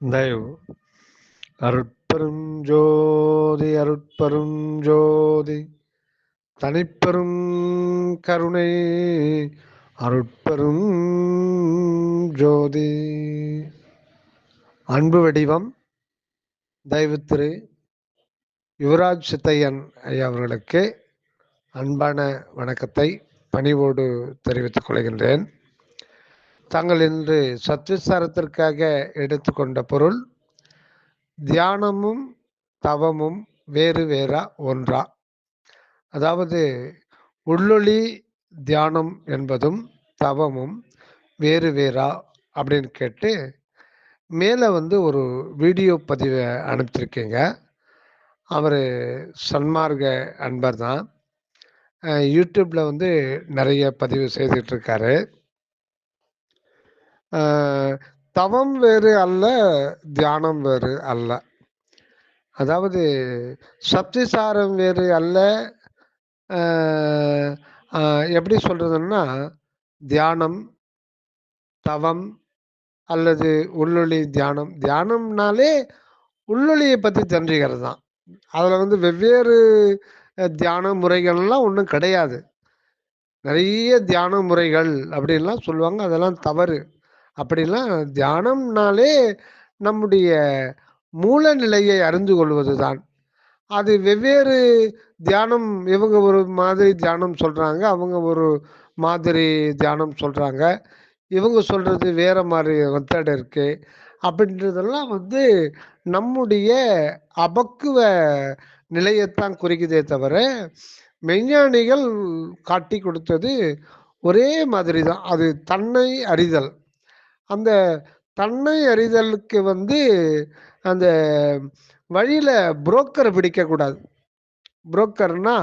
தயவு அருட்பெரும் ஜோதி அருட்பெரும் ஜோதி தனிப்பெரும் கருணை அருட்பெரும் ஜோதி. அன்பு வடிவம் தயவு திரு யுவராஜ் சித்தையன் ஐயா அவர்களுக்கு அன்பான வணக்கத்தை பணிவோடு தெரிவித்துக் கொள்கின்றேன். தாங்கள் இன்று சத்விசாரத்திற்காக எடுத்துக்கொண்ட பொருள், தியானமும் தவமும் வேறு வேறா ஒன்றா? அதாவது உள்ளொளி தியானம் என்பதும் தவமும் வேறு வேறா அப்படின்னு கேட்டு மேலே ஒரு வீடியோ பதிவை அனுப்பிச்சிருக்கீங்க. அவர் சன்மார்க்க அன்பர் தான். யூடியூப்பில் நிறைய பதிவு செய்துட்ருக்காரு. தவம் வேறு அல்ல, தியானம் வேறு அல்ல. அதாவது சப்திசாரம் வேறு அல்ல. எப்படி சொல்றதுன்னா, தியானம் தவம் அல்லது உள்ளொளி தியானம். தியானம்னாலே உள்ளொளியை பற்றி தெரிஞ்சுக்கிறது தான். அதில் வெவ்வேறு தியான முறைகள்லாம் ஒன்றும் கிடையாது. நிறைய தியான முறைகள் அப்படின்லாம் சொல்லுவாங்க, அதெல்லாம் தவறு. அப்படிலாம் தியானம்னாலே நம்முடைய மூல நிலையை அறிந்து கொள்வது தான். அது வெவ்வேறு தியானம். இவங்க ஒரு மாதிரி தியானம் சொல்கிறாங்க, அவங்க ஒரு மாதிரி தியானம் சொல்கிறாங்க, இவங்க சொல்கிறது வேறு மாதிரி மெத்தட் இருக்குது. அப்படின்றதெல்லாம் நம்முடைய அபக்குவ நிலையத்தான் குறிக்குதே தவிர, மெய்ஞானிகள் காட்டி கொடுத்தது ஒரே மாதிரி தான். அது தன்னை அறிதல். அந்த தன்னை அறிதலுக்கு அந்த வழியில் புரோக்கரை பிடிக்கக்கூடாது. புரோக்கர்னா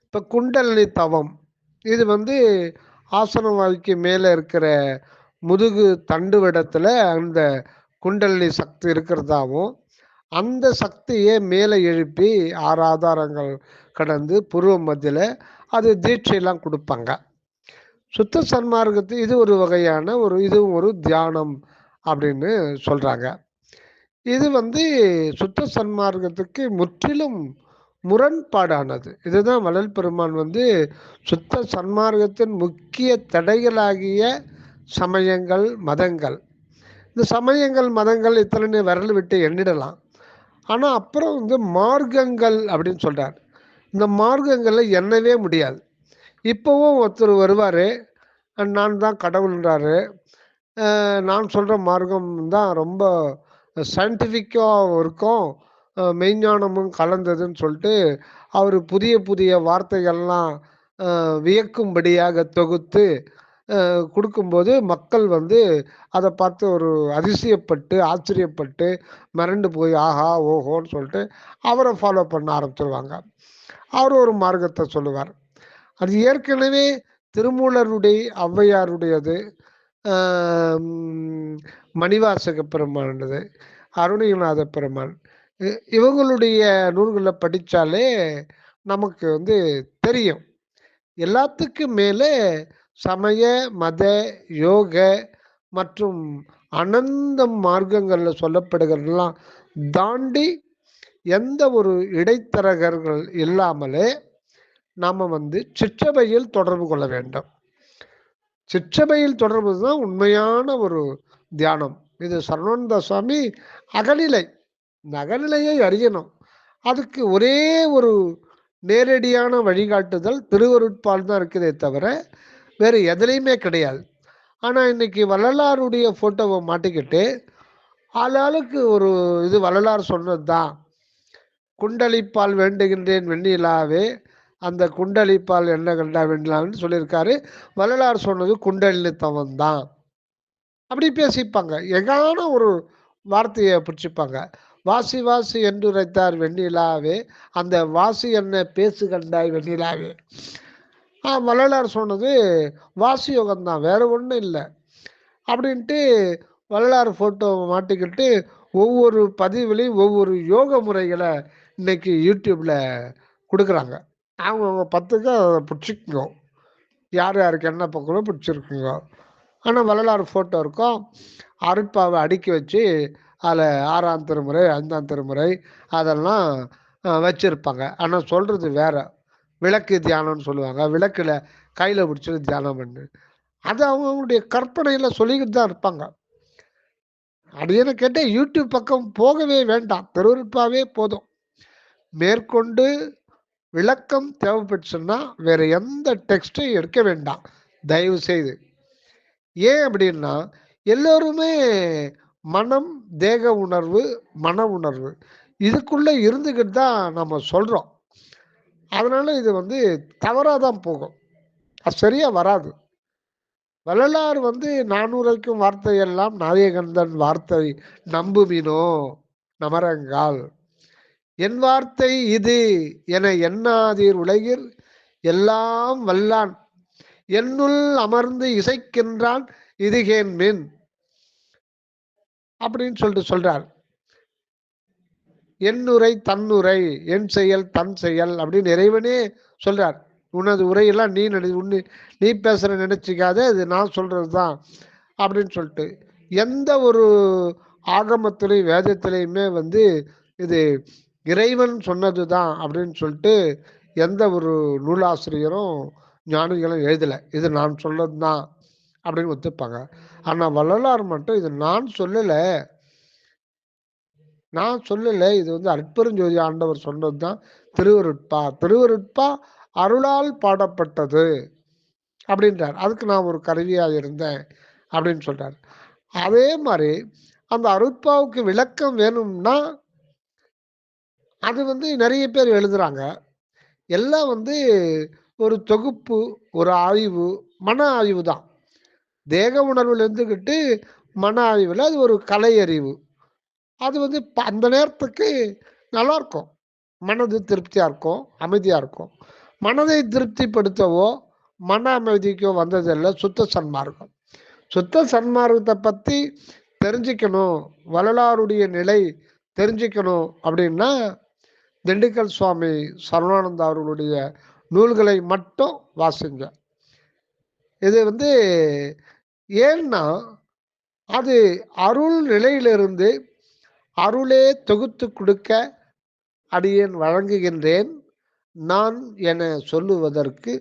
இப்போ குண்டலினி தவம், இது ஆசன வாழ்க்கை மேலே இருக்கிற முதுகு தண்டுவிடத்தில் அந்த குண்டலினி சக்தி இருக்கிறதாவும், அந்த சக்தியை மேலே எழுப்பி 6 ஆதாரங்கள் கடந்து புருவ மத்தியில் அது தீட்சையெல்லாம் கொடுப்பாங்க. சுத்த சன்மார்க்கத்து இது ஒரு வகையான இதுவும் ஒரு தியானம் அப்படின்னு சொல்கிறாங்க. இது சுத்த சன்மார்க்கத்துக்கு முற்றிலும் முரண்பாடானது. இதுதான் வள்ளல் பெருமான் சுத்த சன்மார்க்கத்தின் முக்கிய தடைகளாகிய சமயங்கள் மதங்கள். இந்த சமயங்கள் மதங்கள் இத்தனை விரல் விட்டு எண்ணிடலாம். ஆனால் அப்புறம் மார்க்கங்கள் அப்படின்னு சொல்கிறார். இந்த மார்க்கங்களில் எண்ணவே முடியாது. இப்போவும் ஒருத்தர் வருவார், நான் தான் கடவுள்ன்றாரு, நான் சொல்கிற மார்க்கம் தான் ரொம்ப சயின்டிஃபிக்காக இருக்கும், மெய்ஞானமும் கலந்ததுன்னு சொல்லிட்டு அவர் புதிய புதிய வார்த்தைகள்லாம் வியக்கும்படியாக தொகுத்து கொடுக்கும்போது மக்கள் அதை பார்த்து ஒரு அதிசயப்பட்டு ஆச்சரியப்பட்டு மிரண்டு போய் ஆஹா ஓஹோன்னு சொல்லிட்டு அவரை ஃபாலோ பண்ண ஆரம்பிச்சிருவாங்க. அவர் ஒரு மார்க்கத்தை சொல்லுவார். அது ஏற்கனவே திருமூலருடைய ஔவையாருடையது, மணிவாசக பெருமானது, அருணகிரிநாத பெருமான், இவங்களுடைய நூல்களை படித்தாலே நமக்கு தெரியும். எல்லாத்துக்கும் மேலே சமய மத யோக மற்றும் அனந்த மார்க்கங்களில் சொல்லப்படுகிறதெல்லாம் தாண்டி எந்த ஒரு இடைத்தரகர்கள் இல்லாமலே நாம் சிற்றபையில் தொடர்பு கொள்ள வேண்டும். சிற்றபையில் தொடர்பு தான் உண்மையான ஒரு தியானம். இது சரவணந்த சுவாமி அகநிலை. இந்த அகநிலையை அறியணும். அதுக்கு ஒரே ஒரு நேரடியான வழிகாட்டுதல் திருவருட்பால் தான் இருக்குதே தவிர வேறு எதுலேயுமே கிடையாது. ஆனால் இன்னைக்கு வள்ளலாருடைய ஃபோட்டோவை மாட்டிக்கிட்டு ஆளாளுக்கு ஒரு இது வள்ளலார் சொன்னது தான், குண்டலிப்பால் வேண்டுகின்றேன் வெண்ணிலாவே, அந்த குண்டலிப்பால் என்ன கண்டா வெண்ணிலான்னு சொல்லியிருக்காரு. வள்ளலார் சொன்னது குண்டலினி தவம் தான். அப்படி பேசிப்பாங்க, எகான ஒரு வார்த்தையை பிடிச்சிப்பாங்க. வாசி வாசி என்று உரைத்தார் வெண்ணிலாவே, அந்த வாசி என்ன பேசு கண்டாய் வெண்ணிலாவே. வள்ளலார் சொன்னது வாசி யோகம்தான், வேற ஒன்றும் இல்லை அப்படின்ட்டு வள்ளலார் ஃபோட்டோ மாட்டிக்கிட்டு ஒவ்வொரு பதிவுலையும் ஒவ்வொரு யோக முறைகளை இன்னைக்கு யூடியூப்பில் கொடுக்குறாங்க. அவங்க 10க்கு பிடிச்சிக்குங்க, யார் யாருக்கு என்ன பக்கமோ பிடிச்சிருக்குங்க. ஆனால் வள்ளலார் ஃபோட்டோ இருக்கும், அருட்பாவை அடுக்கி வச்சு அதில் 6ஆம் திருமுறை 5ஆம் திருமுறை அதெல்லாம் வச்சுருப்பாங்க. ஆனால் சொல்கிறது வேற. விளக்கு தியானம்னு சொல்லுவாங்க. விளக்கில் கையில் பிடிச்சிட்டு தியானம் பண்ணு. அது அவங்களுடைய கற்பனையில் சொல்லிக்கிட்டு தான் இருப்பாங்க. அப்படின்னு கேட்டால் யூடியூப் பக்கம் போகவே வேண்டாம். திருவருட்பாவே போதும். மேற்கொண்டு விளக்கம் தேவைப்பட்டுச்சுன்னா வேற எந்த டெக்ஸ்ட்டும் எடுக்க வேண்டாம் தயவு செய்து. ஏன் அப்படின்னா எல்லோருமே மனம், தேக உணர்வு, மன உணர்வு இதுக்குள்ள இருந்துக்கிட்டு தான் நம்ம சொல்றோம். அதனால இது வந்து தவறாக தான் போகும். அது சரியா வராது. வள்ளலார் வந்து 400க்கும் வார்த்தையெல்லாம் நாயகந்தன் வார்த்தை நம்புமினோ நமரங்கால் என் வார்த்தை இது என எண்ணாதீர் உலகில் எல்லாம் வல்லான் என்னுள் அமர்ந்து இசைக்கின்றான் இதுகேன் மின் அப்படின்னு சொல்றார். என்னுரை தன்னுரை என் செயல் தன் செயல் அப்படின்னு இறைவனே சொல்றார். உனது உரையெல்லாம் நீ பேசுற நினைச்சிக்காத, இது நான் சொல்றதுதான் அப்படின்னு சொல்லிட்டு எந்த ஒரு ஆகமத்திலையும் வேதத்திலையுமே வந்து இது இறைவன் சொன்னதுதான் அப்படின்னு சொல்லிட்டு எந்த ஒரு நூலாசிரியரும் ஞானிகளும் எழுதலை. இது நான் சொல்லதுதான் அப்படின்னு ஒத்துப்பாங்க. ஆனா வள்ளலார் மட்டும் இது நான் சொல்லலை, இது வந்து அற்பெருஞ்சோதி ஆண்டவர் சொன்னதுதான் திருவருட்பா. திருவருட்பா அருளால் பாடப்பட்டது அப்படின்றார். அதுக்கு நான் ஒரு கருவியாக இருந்தேன் அப்படின்னு சொல்றார். அதே மாதிரி அந்த அருட்பாவுக்கு விளக்கம் வேணும்னா அது வந்து நிறைய பேர் எழுதுறாங்க. எல்லாம் வந்து ஒரு தொகுப்பு, ஒரு ஆய்வு, மன ஆய்வு தான். தேக உணர்வில் இருந்துக்கிட்டு மன ஆய்வில் அது ஒரு கலை அறிவு. அது வந்து அந்த நேரத்துக்கு நல்லா இருக்கும். மனது திருப்தியாக இருக்கும், அமைதியாக இருக்கும். மனதை திருப்திப்படுத்தவோ மன அமைதிக்கோ வந்ததில்லை சுத்த சன்மார்க்கம். சுத்த சன்மார்க்கத்தை பற்றி தெரிஞ்சுக்கணும், வள்ளலாருடைய நிலை தெரிஞ்சுக்கணும் அப்படின்னா திண்டுக்கல் சுவாமி சரவானந்தா அவர்களுடைய நூல்களை மட்டும் வாசிங்க. இது வந்து ஏன்னா அது அருள் நிலையிலிருந்து அருளே தொகுத்து கொடுக்க அடியேன் வழங்குகின்றேன், நான் என சொல்லுவதற்கு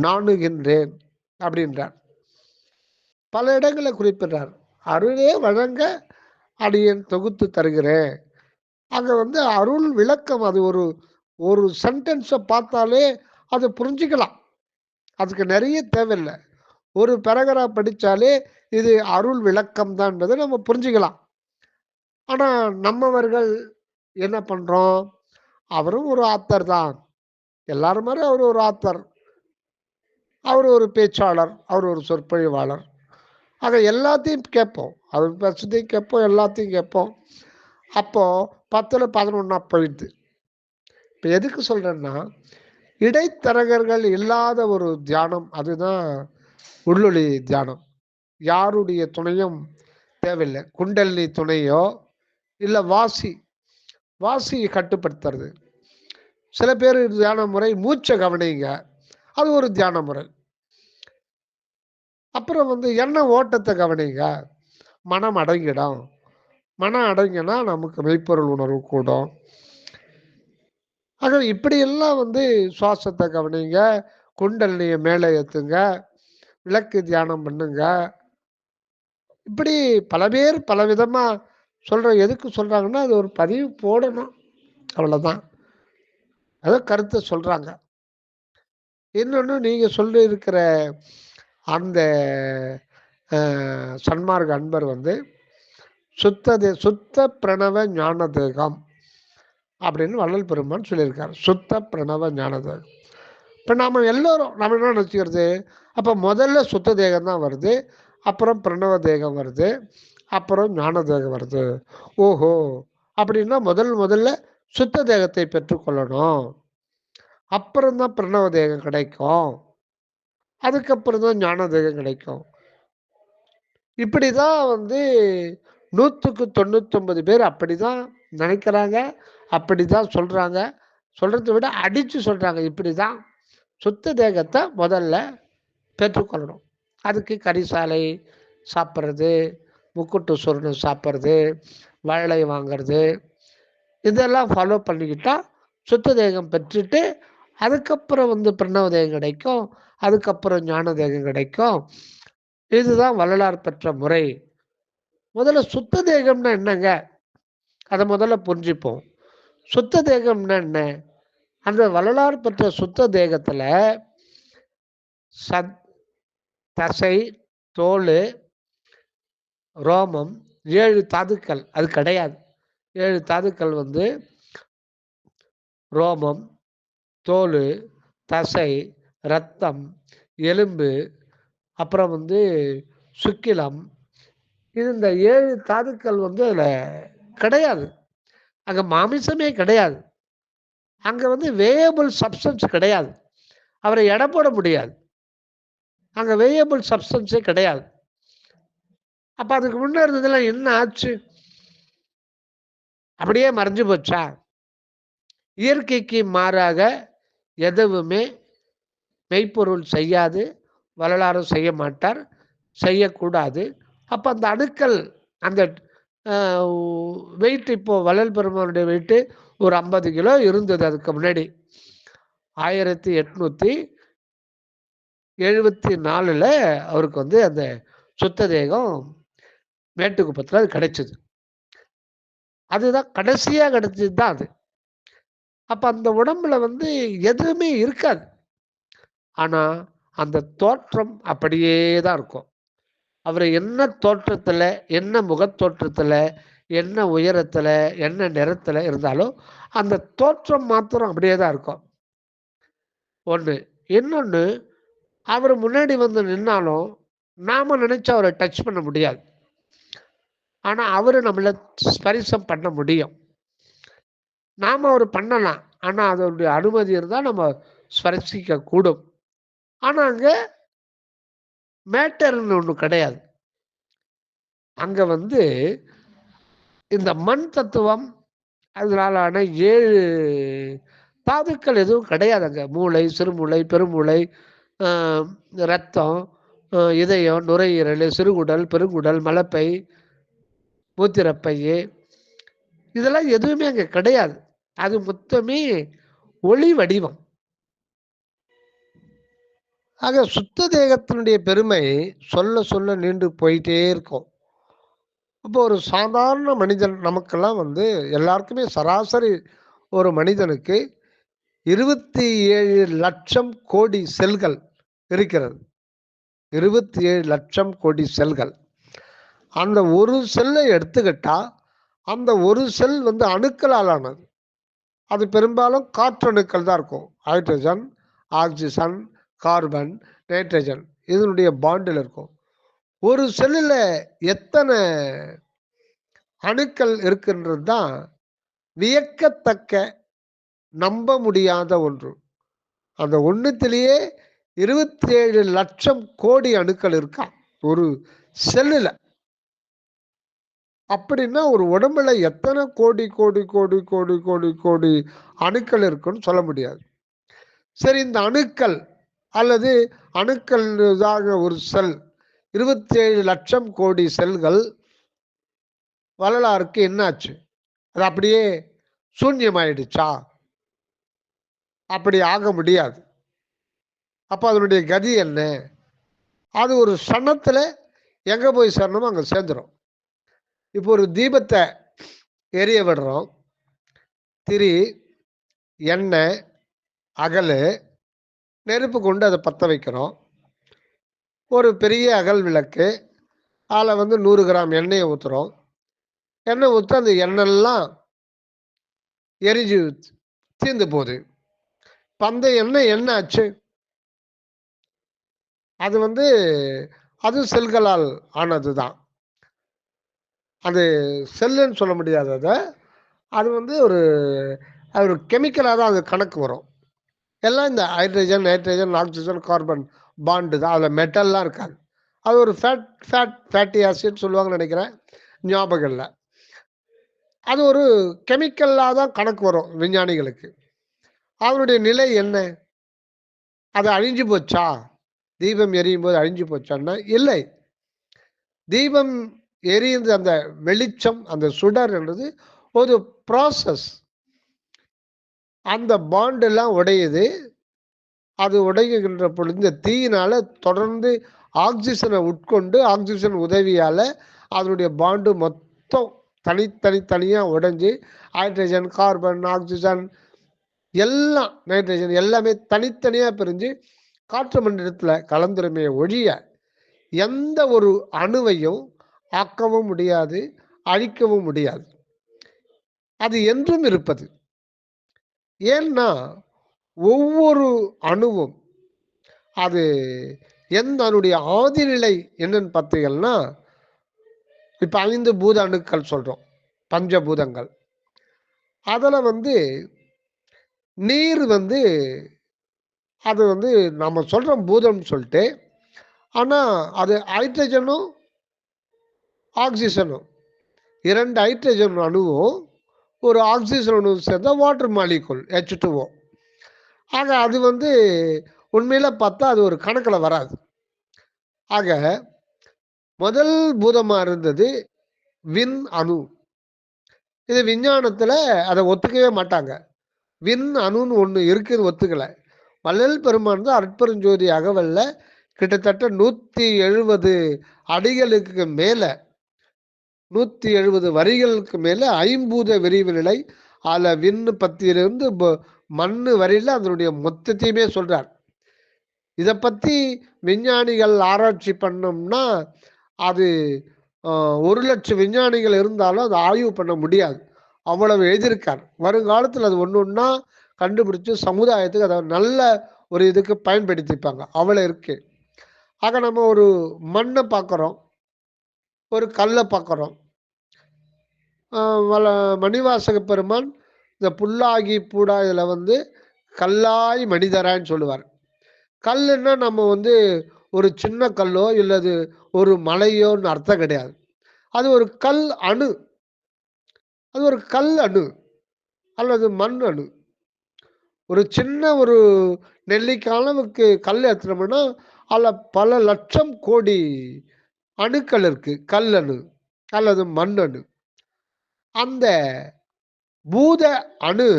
நாணுகின்றேன் அப்படின்றார். பல இடங்களை குறிப்பிடுறார். அருளே வழங்க அடியேன் தொகுத்து தருகிறேன். அங்க வந்து அருள் விளக்கம். அது ஒரு ஒரு சென்டென்ஸை பார்த்தாலே அது புரிஞ்சுக்கலாம். அதுக்கு நிறைய தேவையில்லை. ஒரு பேராகிராஃப் படித்தாலே இது அருள் விளக்கம் தான்ன்றதை நம்ம புரிஞ்சுக்கலாம். ஆனால் நம்மவர்கள் என்ன பண்ணுறோம், அவரும் ஒரு ஆத்தர் தான், எல்லாரும் மாதிரி அவர் ஒரு ஆத்தர், அவர் ஒரு பேச்சாளர், அவர் ஒரு சொற்பொழிவாளர், ஆக எல்லாத்தையும் கேட்போம். அவர் பேசுறதையும் கேட்போம், எல்லாத்தையும் கேட்போம். அப்போது 10ல் 11 போயிடுது. இப்போ எதுக்கு சொல்கிறேன்னா இடைத்தரகர்கள் இல்லாத ஒரு தியானம், அதுதான் உள்ளொளி தியானம். யாருடைய துணையும் தேவையில்லை. குண்டலினி துணையோ இல்லை வாசி கட்டுப்படுத்துறது. சில பேர் தியான முறை மூச்சை கவனிங்க, அது ஒரு தியான முறை. அப்புறம் வந்து எண்ண ஓட்டத்தை கவனிங்க, மனம் அடங்கிடும். மனம் அடங்கினா நமக்கு மெய்ப்பொருள் உணர்வு கூடும். ஆக இப்படியெல்லாம் வந்து சுவாசத்தை கவனிங்க, குண்டலினியை மேலே ஏற்றுங்க, விளக்கு தியானம் பண்ணுங்க. இப்படி பல பேர் பலவிதமாக சொல்கிற. எதுக்கு சொல்கிறாங்கன்னா அது ஒரு பதிவு போடணும், அவ்வளோதான். அதை கருத்தை சொல்கிறாங்க. இன்னொன்று நீங்கள் சொல்லி இருக்கிற அந்த சன்மார்க்க அன்பர் வந்து சுத்த பிரணவ ஞான தேகம் அப்படின்னு வள்ளல் பெருமான் சொல்லியிருக்காரு. சுத்த பிரணவ ஞான தேகம். இப்போ நம்ம எல்லோரும் நம்ம என்ன நினச்சிக்கிறது, அப்போ முதல்ல சுத்த தேகம் தான் வருது, அப்புறம் பிரணவ தேகம் வருது, அப்புறம் ஞான தேகம் வருது. ஓஹோ, அப்படின்னா முதல்ல சுத்த தேகத்தை பெற்றுக்கொள்ளணும், அப்புறம்தான் பிரணவ தேகம் கிடைக்கும், அதுக்கப்புறம் தான் ஞான தேகம் கிடைக்கும். இப்படி தான் வந்து 100க்கு 99 பேர் அப்படி தான் நினைக்கிறாங்க, அப்படி தான் சொல்கிறாங்க. சொல்கிறத விட அடித்து சொல்கிறாங்க. இப்படி தான் சுத்த தேகத்தை முதல்ல பெற்றுக்கொள்ளணும். அதுக்கு கரிசாலை சாப்பிட்றது, முக்குட்டு சுருணை சாப்பிட்றது, வாழை வாங்கிறது, இதெல்லாம் ஃபாலோ பண்ணிக்கிட்டா சுத்த தேகம் பெற்றுட்டு அதுக்கப்புறம் பிரணவ தேகம் கிடைக்கும். அதுக்கப்புறம் ஞான தேகம் கிடைக்கும். இதுதான் வள்ளலார் பெற்ற முறை. முதல்ல சுத்த தேகம்னா என்னங்க? அதை முதல்ல புரிஞ்சுப்போம். சுத்த தேகம்னா என்ன? அந்த வள்ளலார் பெற்ற சுத்த தேகத்துல தசை, தோல், ரோமம், 7 தாதுக்கள் அது கிடையாது. 7 தாதுக்கள் ரோமம், தோல், தசை, இரத்தம், எலும்பு, அப்புறம் சுக்கிலம், இந்த 7 தாதுக்கள் அதில் கிடையாது. அங்கே மாமிசமே கிடையாது. அங்கே வேயபிள் சப்ஸ்டன்ஸ் கிடையாது. அவரை எடை போட முடியாது. அங்கே வேயபிள் சப்ஸ்டன்ஸே கிடையாது. அப்போ அதுக்கு முன்னே இருந்ததெல்லாம் என்ன ஆச்சு? அப்படியே மறைஞ்சு போச்சா? இயற்கைக்கு மாறாக எதுவுமே மெய்ப்பொருள் செய்யாது, வரலாறும் செய்ய மாட்டார், செய்யக்கூடாது. அப்போ அந்த அணுக்கள், அந்த வெயிட், இப்போ வள்ளல் பெருமானுடைய வெயிட்டு ஒரு 50 கிலோ இருந்தது அதுக்கு முன்னாடி. 1874 அவருக்கு அந்த சுத்த தேகம் மேட்டுக்குப்பத்தில் அது கிடைச்சது. அதுதான் கடைசியாக கிடைச்சது தான் அது. அப்போ அந்த உடம்புல எதுவுமே இருக்காது. ஆனால் அந்த தோற்றம் அப்படியே தான் இருக்கும். அவர் என்ன தோற்றத்தில், என்ன முகத்தோற்றத்தில், என்ன உயரத்தில், என்ன நிறத்தில் இருந்தாலும் அந்த தோற்றம் மாத்திரம் அப்படியே தான் இருக்கும். ஒன்று. இன்னொன்று, அவர் முன்னாடி நின்னாலும் நாம் நினைச்சா அவரை டச் பண்ண முடியாது. ஆனால் அவர் நம்மளை ஸ்பரிசம் பண்ண முடியும். நாம் அவர் பண்ணலாம், ஆனால் அதனுடைய அனுமதி இருந்தால் நம்ம ஸ்பரிசிக்க கூடும். ஆனால் அங்கே மேட்டர்னு ஒன்று கிடையாது. அங்கே இந்த மண் தத்துவம், அதனாலான 7 தாதுக்கள் எதுவும் கிடையாது. அங்கே மூளை, சிறுமூளை, பெருமூளை, இரத்தம், இதயம், நுரையீரல், சிறுகுடல், பெருங்குடல், மலப்பை, மூத்திரப்பை, இதெல்லாம் எதுவுமே அங்கே கிடையாது. அது மொத்தமே ஒளி வடிவம். ஆக சுத்த தேகத்தினுடைய பெருமை சொல்ல சொல்ல நீண்டு போயிட்டே இருக்கும். இப்போ ஒரு சாதாரண மனிதன், நமக்கெல்லாம் எல்லாருக்குமே சராசரி ஒரு மனிதனுக்கு 27 லட்சம் கோடி செல்கள் இருக்கிறது. 27 லட்சம் கோடி செல்கள். அந்த ஒரு செல்லை எடுத்துக்கிட்டா அந்த ஒரு செல் அணுக்களால் ஆனது. அது பெரும்பாலும் காற்றணுக்கள் தான் இருக்கும். ஹைட்ரஜன், ஆக்சிஜன், கார்பன், நைட்ரஜன் இதனுடைய பாண்டில் இருக்கும். ஒரு செல்லில் எத்தனை அணுக்கள் இருக்கின்றது தான் வியக்கத்தக்க, நம்ப முடியாத ஒன்று. அந்த ஒன்றுத்திலேயே 27 லட்சம் கோடி அணுக்கள் இருக்கா ஒரு செல்லுல. அப்படின்னா ஒரு உடம்புல எத்தனை கோடி கோடி கோடி கோடி கோடி கோடி அணுக்கள் இருக்குன்னு சொல்ல முடியாது. சரி, இந்த அணுக்கள் அல்லது அணுக்கள் ஒரு செல், 27 லட்சம் கோடி செல்கள் வரலாறுக்கு என்னாச்சு? அது அப்படியே சூன்யமாயிடுச்சா? அப்படி ஆக முடியாது. அப்போ அதனுடைய கதி என்ன? அது ஒரு சனத்தில் எங்கே போய் சேரணுமோ அங்கே சேர்ந்துடும். இப்போ ஒரு தீபத்தை எரிய விடுறோம். திரி, எண்ணெய், அகல், நெருப்பு கொண்டு அதை பற்ற வைக்கிறோம். ஒரு பெரிய அகல் விளக்கு, அதில் 100 கிராம் எண்ணெயை ஊற்றுறோம். எண்ணெய் ஊற்ற அந்த எண்ணெய்லாம் எரிஞ்சு தீர்ந்து போகுது. இப்போ அந்த எண்ணெய் என்ன ஆச்சு? அது அது செல்களால் ஆனது தான். அது செல்லுன்னு சொல்ல முடியாது. அதை அது ஒரு ஒரு கெமிக்கலாக தான் அது கணக்கு வரும். எல்லாம் இந்த hydrogen, nitrogen, oxygen, carbon bond தான். அதில் மெட்டல்லாம் இருக்காது. அது ஒரு ஃபேட்டி ஆசிட் சொல்லுவாங்கன்னு நினைக்கிறேன், ஞாபகம் இல்லை. அது ஒரு கெமிக்கலாக தான் கணக்கு வரும் விஞ்ஞானிகளுக்கு. அதனுடைய நிலை என்ன? அது அழிஞ்சு போச்சா? தீபம் எரியும் போது அழிஞ்சு போச்சான்னா இல்லை. தீபம் எரியுது அந்த வெளிச்சம், அந்த சுடர் என்றது ஒரு ப்ராசஸ். அந்த பாண்ட் எல்லாம் உடையுது. அது உடைகின்ற பொழுது இந்த தீயினால தொடர்ந்து ஆக்சிஜனை உட்கொண்டு ஆக்சிஜன் உதவியால அதனுடைய பாண்டு மொத்தம் தனித்தனியா உடைஞ்சு ஹைட்ரஜன், கார்பன், ஆக்சிஜன் எல்லாம், நைட்ரஜன் எல்லாமே தனித்தனியா பிரிஞ்சு காற்று மண்டலத்துல கலந்துருமே ஒழிய எந்த ஒரு அணுவையும் ஆக்கவும் முடியாது, அழிக்கவும் முடியாது. அது என்றும் இருப்பது. ஏன்னா ஒவ்வொரு அணுவும் அது எந்த அதனுடைய ஆதிநிலை என்னன்னு பார்த்தீங்கன்னா, இப்ப 5 பூத அணுக்கள் சொல்றோம், பஞ்சபூதங்கள். அதுல நீர் அது நம்ம சொல்றோம் பூதம்னு சொல்லிட்டு. ஆனா அது ஹைட்ரஜனும் ஆக்சிஜனும் 2 ஹைட்ரஜன் அணுவும் ஒரு ஆக்சிஜன் அணுவும் சேர்ந்த வாட்டர் மாலிகுல் H2O. ஆக அது உண்மையில பார்த்தா அது ஒரு கணக்கில் வராது. ஆக முதல் பூதமா இருந்தது விண் அணு. இது விஞ்ஞானத்துல அதை ஒத்துக்கவே மாட்டாங்க. விண் அணுன்னு ஒண்ணு இருக்குன்னு ஒத்துக்கல. வள்ளல் பெருமான் தான் அருட்பெருஞ்சோதி அகவல்ல கிட்டத்தட்ட 170 அடிகளுக்கு மேல 170 வரிகளுக்கு மேல ஐம்பூத விரிவு நிலை அதுல விண்ணு பத்தியிலிருந்து மண்ணு வரையில அதனுடைய மொத்தத்தையுமே சொல்றார். இதை பத்தி விஞ்ஞானிகள் ஆராய்ச்சி பண்ணோம்னா அது 1,00,000 விஞ்ஞானிகள் இருந்தாலும் அதை ஆய்வு பண்ண முடியாது. அவ்வளவு எழுதியிருக்கார். வருங்காலத்தில் அது ஒன்று ஒன்றா கண்டுபிடிச்சு சமுதாயத்துக்கு அதை நல்ல ஒரு இதுக்கு பயன்படுத்திப்பாங்க. அவ்வளோ இருக்கு. ஆக நம்ம ஒரு மண்ணை பார்க்குறோம், ஒரு கல்லை பார்க்குறோம். மணிவாசக பெருமான் இந்த புல்லாகி பூடா இதில் கல்லாய் மனிதரான்னு சொல்லுவார். கல்லுன்னா நம்ம ஒரு சின்ன கல்லோ இல்லது ஒரு மலையோன்னு அர்த்தம் கிடையாது. அது ஒரு கல் அணு. அது ஒரு கல் அணு அல்லது மண் அணு. ஒரு சின்ன ஒரு நெல்லிக்காய் அளவுக்கு கல் எடுத்துட்டோம்னா அதில் பல லட்சம் கோடி அணுக்கள் இருக்கு. கல் அணு அல்லது மண் அணு. அந்த பூத அணு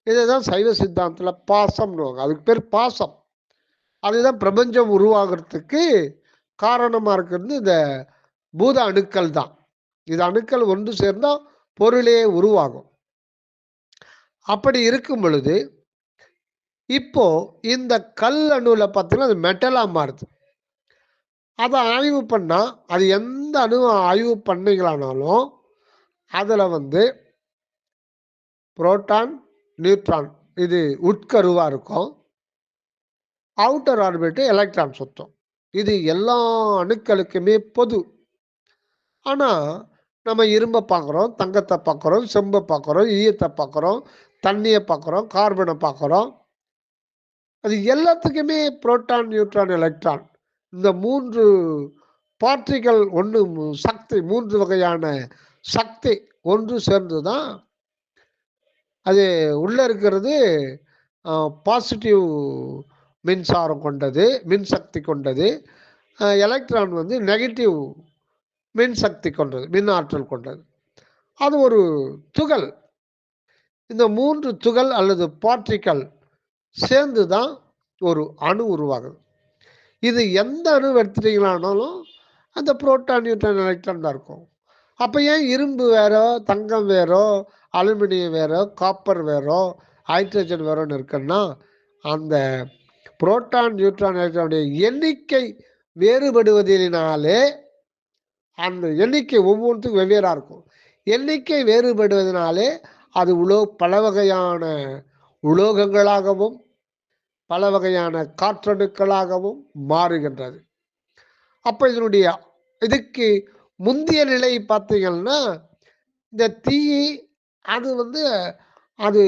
இதுதான் சைவ சித்தாந்தத்தில் பாசம்னுவாங்க. அதுக்கு பேர் பாசம். அதுதான் பிரபஞ்சம் உருவாகிறதுக்கு காரணமா இருக்கிறது இந்த பூத அணுக்கள் தான். இது அணுக்கள் ஒன்று சேர்ந்தா பொருளே உருவாகும். அப்படி இருக்கும் பொழுது இப்போ இந்த கல் அணுல பார்த்தீங்கன்னா அது மெட்டலா மாறுது. அதை ஆய்வு பண்ணா அது எந்த அணுவை ஆய்வு பண்ணீங்களானாலும் அதுல புரோட்டான், நியூட்ரான் இது உட்கருவா இருக்கும். அவுட்டர் ஆர்பிட் எலக்ட்ரான் சுத்தம். இது எல்லா அணுக்களுக்குமே பொது. ஆனா நம்ம இரும்பை பார்க்குறோம், தங்கத்தை பார்க்குறோம், செம்பை பார்க்குறோம், ஈயத்தை பார்க்குறோம், தண்ணியை பார்க்குறோம், கார்பனை பார்க்குறோம். அது எல்லாத்துக்குமே புரோட்டான், நியூட்ரான், எலக்ட்ரான் இந்த 3 பார்ட்டிகள் ஒன்று சக்தி, 3 வகையான சக்தி ஒன்று சேர்ந்து தான் அது உள்ள இருக்கிறது. பாசிட்டிவ் மின்சாரம் கொண்டது, மின்சக்தி கொண்டது. எலக்ட்ரான் நெகட்டிவ் மின்சக்தி கொண்டது, மின் ஆற்றல் கொண்டது. அது ஒரு துகள். இந்த 3 துகள் அல்லது பார்ட்டிகள் சேர்ந்து தான் ஒரு அணு உருவாகுது. இது எந்த அணு எடுத்துட்டீங்களானாலும் அந்த புரோட்டான், நியூட்ரான், எலக்ட்ரான் தான் இருக்கும். அப்போ ஏன் இரும்பு வேறோ, தங்கம் வேறோ, அலுமினியம் வேறோ, காப்பர் வேறோ, ஹைட்ரஜன் வேறோன்னு இருக்குன்னா அந்த புரோட்டான், நியூட்ரான், எலக்ட்ரானுடைய எண்ணிக்கை வேறுபடுவதினாலே அந்த எண்ணிக்கை ஒவ்வொன்றுக்கும் வெவ்வேறாக இருக்கும். எண்ணிக்கை வேறுபடுவதனாலே அது பல வகையான உலோகங்களாகவும் பல வகையான காற்றணுக்களாகவும் மாறுகின்றது. அப்போ இதுக்கு முந்தைய நிலை பார்த்தீங்கன்னா இந்த தீ அது அது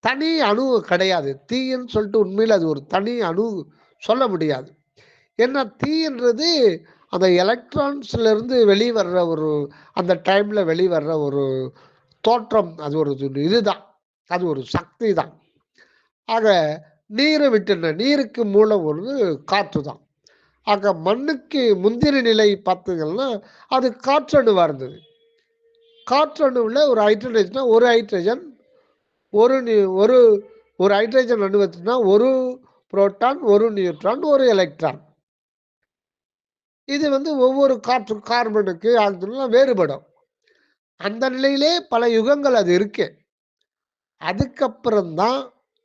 தனி அணு கிடையாது. தீன்னு சொல்லிட்டு உண்மையில் அது ஒரு தனி அணு சொல்ல முடியாது. ஏன்னா தீன்றது அந்த எலக்ட்ரான்ஸ்ல இருந்து வெளிவர்ற ஒரு அந்த டைம்ல வெளிவர்ற ஒரு தோற்றம். அது ஒரு இதுதான், அது ஒரு சக்தி தான். ஆக நீரை விட்டுன நீருக்கு மூலம் காற்று தான். ஆக மண்ணுக்கு முந்தின நிலை பார்த்தீங்கன்னா அது காற்றணுவா இருந்தது. காற்றணுவில் ஒரு ஹைட்ரஜன் ஒரு ஹைட்ரஜன் ஒரு ஒரு ஒரு ஹைட்ரஜன் அணு வச்சுன்னா ஒரு புரோட்டான் ஒரு நியூட்ரான் ஒரு எலக்ட்ரான். இது வந்து ஒவ்வொரு கார்பனுக்கு ஆக்சிஜன்லாம் வேறுபடும். அந்த நிலையிலே பல யுகங்கள் அது இருக்கு. அதுக்கப்புறம் தான்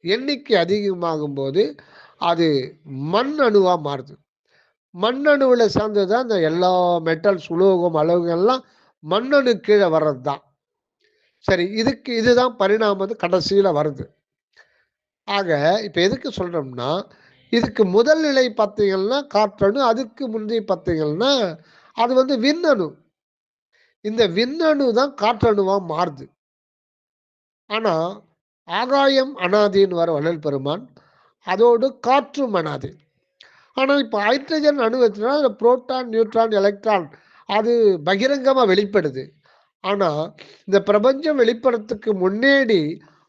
எண்ணிக்கை அதிகமாகும் போது அது மண் அணுவா மாறுது. மண் அணுவில் சேர்ந்தது தான் இந்த எல்லா மெட்டல்ஸ் உலோகம் அலகுகள்லாம் மண்ணணு கீழே வர்றது தான். சரி, இதுதான் பரிணாமம் கடைசியில் வருது. ஆக இப்போ எதுக்கு சொல்றோம்னா, இதுக்கு முதல் நிலை பார்த்தீங்கன்னா காற்றணு, அதுக்கு முந்தைய பார்த்தீங்கன்னா அது வந்து விண்ணணு. இந்த விண்ணணு தான் காற்றணுவா மாறுது. ஆனா ஆகாயம் அனாதின்னு வர வள்ளல் பெருமான், அதோடு காற்றும் அனாதி. ஆனா இப்போ ஹைட்ரஜன் அணு வச்சுன்னா புரோட்டான் நியூட்ரான் எலக்ட்ரான் அது பகிரங்கமா வெளிப்படுது. ஆனா இந்த பிரபஞ்சம் வெளிப்படுறதுக்கு முன்னாடி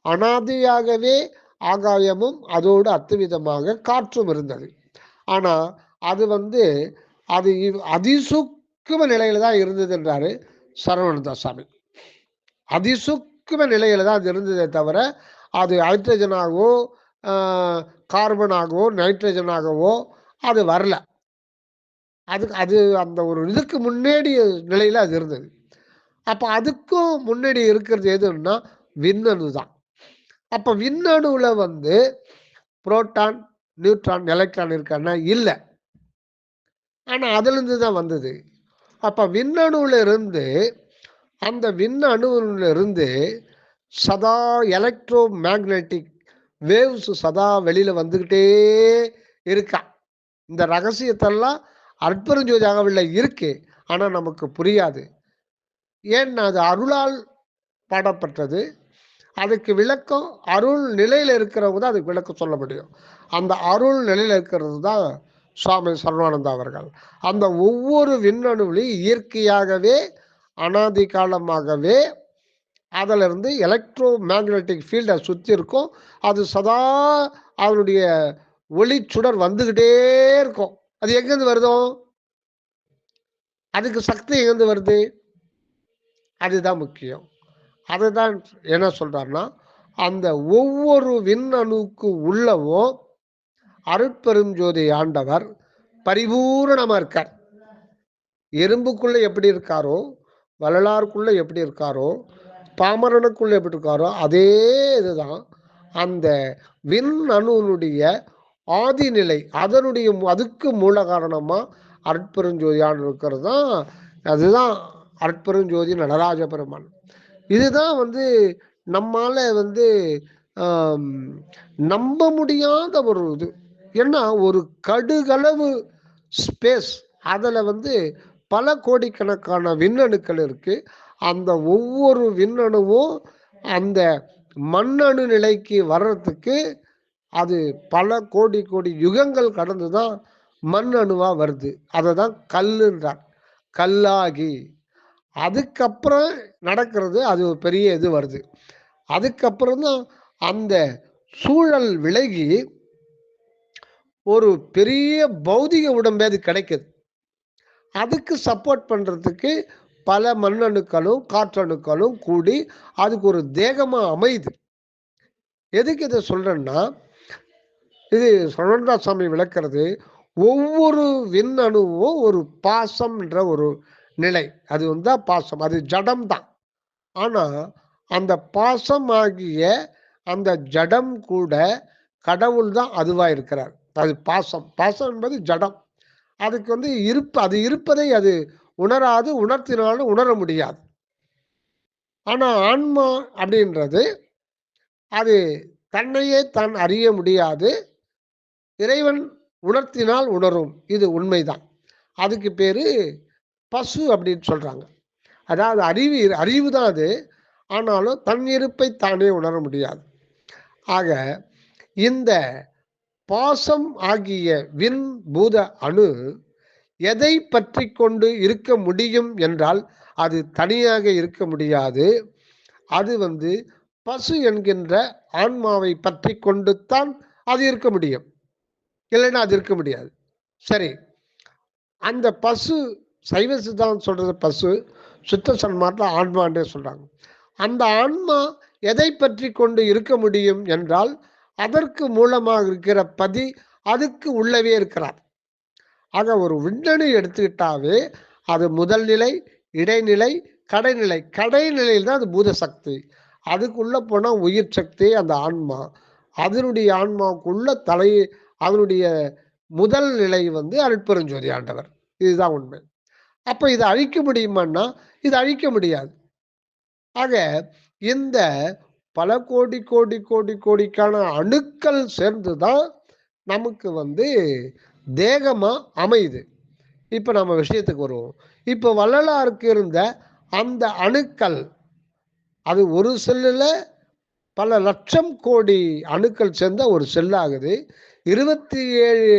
அனாதியாகவே ஆகாயமும் அதோடு அத்துவிதமாக காற்றும் இருந்தது. ஆனா அது வந்து அது அதிசூக்கும நிலையில தான் இருந்தது என்றாரு சரவண சாமி. அதிசூக்கும நிலையில தான் அது இருந்ததே தவிர அது ஹைட்ரஜனாகவோ கார்பனாகவோ நைட்ரஜனாகவோ அது வரல. அது அந்த ஒரு இதுக்கு முன்னாடி நிலையில அது இருந்தது. அப்ப அதுக்கும் முன்னாடி இருக்கிறது எதுன்னா விண்ணணு தான். அப்ப விண்ணணுல வந்து புரோட்டான் நியூட்ரான் எலக்ட்ரான் இருக்கான்னா இல்ல. ஆனா அதுல இருந்து தான் வந்தது. அப்ப விண்ணணுல இருந்து அந்த விண்ணணுல இருந்து சதா எலக்ட்ரோ மேக்னெட்டிக் வேவ்ஸ் சதா வெளியில வந்துகிட்டே இருக்கா. இந்த ரகசியத்தெல்லாம் அற்புதஞ்சோதி அகவல்ல இருக்கு. ஆனா நமக்கு புரியாது. ஏன்னா அது அருளால் பாடப்பட்டது. அதுக்கு விளக்கம் அருள் நிலையில இருக்கிறவங்க தான் அதுக்கு விளக்கம் சொல்ல முடியும். அந்த அருள் நிலையில இருக்கிறது தான் சுவாமி சர்வானந்தா அவர்கள். அந்த ஒவ்வொரு விண்ணணுவிலையும் இயற்கையாகவே அனாதி காலமாகவே அதில் இருந்து எலக்ட்ரோ மேக்னெட்டிக் ஃபீல்டை சுற்றி இருக்கும். அது சதா அதனுடைய ஒளி சுடர் வந்துக்கிட்டே இருக்கும். அது எங்கேருந்து வருதோ அதுக்கு சக்தி எங்கேருந்து வருது, அதுதான் முக்கியம். அதுதான் என்ன சொல்றாருன்னா, அந்த ஒவ்வொரு விண்ணணுக்கு உள்ளவும் அருட்பெரும் ஜோதி ஆண்டவர் பரிபூரணமா இருக்கார். எறும்புக்குள்ள எப்படி இருக்காரோ, வள்ளலாருக்குள்ள எப்படி இருக்காரோ, பாமரனுக்குள்ள எப்படி இருக்காரோ, அதே இதுதான் அந்த விண் அணுனுடைய ஆதிநிலை. அதனுடைய அதுக்கு மூல காரணமா அருட்பெருஞ்சோதியான் இருக்கிறது தான். அதுதான் அருட்பெருஞ்சோதி நடராஜ பெருமான். இதுதான் வந்து நம்மால வந்து நம்ப முடியாத ஒரு இது. ஏன்னா ஒரு கடுகளவு ஸ்பேஸ் அதில் வந்து பல கோடிக்கணக்கான விண்ணணுக்கள் இருக்கு. அந்த ஒவ்வொரு விண்ணணுவும் அந்த மண்ணணு நிலைக்கு வர்றதுக்கு அது பல கோடி கோடி யுகங்கள் கடந்து தான் மண் அணுவா வருது. அதை தான் கல்லுன்றார். கல்லாகி அதுக்கப்புறம் நடக்கிறது அது ஒரு பெரிய இது வருது. அதுக்கப்புறம் தான் அந்த சூழல் விலகி ஒரு பெரிய பௌதிக உடம்பே அது கிடைக்குது. அதுக்கு சப்போர்ட் பண்ணுறதுக்கு பல மண்ணணுக்களும் காற்றணுக்களும் கூடி அதுக்கு ஒரு தேகமாக அமையுது. எதுக்கு இதை சொல்கிறேன்னா, இது சரவணதாஸ் சாமி விளக்கிறது, ஒவ்வொரு விண்ணணுவும் ஒரு பாசம்ன்ற ஒரு நிலை. அது வந்து பாசம், அது ஜடம் தான். ஆனால் அந்த பாசம் ஆகிய அந்த ஜடம் கூட கடவுள் தான் அதுவாக இருக்கிறார். அது பாசம். பாசம் என்பது ஜடம். அதுக்கு வந்து அது இருப்பதை அது உணராது, உணர்த்தினாலும் உணர முடியாது. ஆனால் ஆன்மா அப்படின்றது அது தன்னையே தான் அறிய முடியாது. இறைவன் உணர்த்தினால் உணரும். இது உண்மைதான். அதுக்கு பேரு பசு அப்படின்னு சொல்றாங்க. அதாவது அறிவு தான் அது. ஆனாலும் தன் இருப்பை தானே உணர முடியாது. ஆக இந்த பாசம் ஆகிய விண் பூத அணு எதை பற்றி கொண்டு இருக்க முடியும் என்றால் அது தனியாக இருக்க முடியாது. அது வந்து பசு என்கின்ற ஆன்மாவை பற்றி கொண்டு தான் அது இருக்க முடியும். இல்லைன்னா அது இருக்க முடியாது. சரி, அந்த பசு, சைவ சித்தாந்தம் சொல்றது பசு, சுத்த சன்மார்க்கத்தில் ஆன்மான்றே சொல்றாங்க. அந்த ஆன்மா எதை பற்றி கொண்டு இருக்க முடியும் என்றால் அதற்கு மூலமாக இருக்கிற பதி அதுக்கு உள்ளவே இருக்கிறார். ஆக ஒரு விண்ணணு எடுத்துக்கிட்டாவே அது முதல் நிலை, இடைநிலை, கடைநிலை. கடைநிலையில் தான் அது பூத சக்தி. அதுக்குள்ள போனா உயிர் சக்தி, அந்த ஆன்மா. அதனுடைய ஆன்மாவுக்குள்ள தலை, அதனுடைய முதல் நிலை வந்து அருட்பெருஞ்சோதி ஆண்டவர். இதுதான் உண்மை. அப்ப இதை அழிக்க முடியுமான்னா இது அழிக்க முடியாது. ஆக இந்த பல கோடி கோடி கோடி கோடிக்கான அணுக்கள் சேர்ந்துதான் நமக்கு வந்து தேகமா அமையுது. இப்ப நம்ம விஷயத்துக்கு வருவோம். இப்ப வள்ளலாருக்கு இருந்த அந்த அணுக்கள், அது ஒரு செல்லுல பல லட்சம் கோடி அணுக்கள் சேர்ந்த ஒரு செல்லாகுது. 27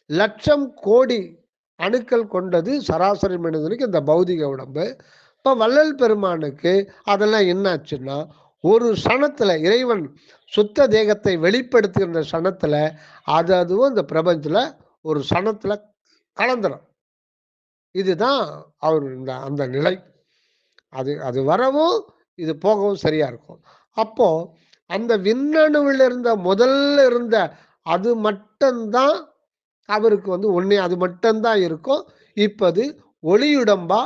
லட்சம் கோடி அணுக்கள் கொண்டது சராசரி மனிதனுக்கு இந்த பௌதிக உடம்பு. இப்போ வள்ளல் பெருமானுக்கு அதெல்லாம் என்னாச்சுன்னா, ஒரு சணத்துல இறைவன் சுத்த தேகத்தை வெளிப்படுத்துகின்ற சணத்துல அதுவும் இந்த பிரபஞ்சத்துல ஒரு சணத்துல கலந்துடும். இதுதான் அவர் அந்த நிலை. அது அது வரவும் இது போகவும் சரியா இருக்கும். அப்போ அந்த விண்ணணுவில் இருந்த முதல்ல இருந்த அது மட்டும்தான் அவருக்கு வந்து ஒண்ணே, அது மட்டும்தான் இருக்கும். இப்ப அது ஒளியுடம்பா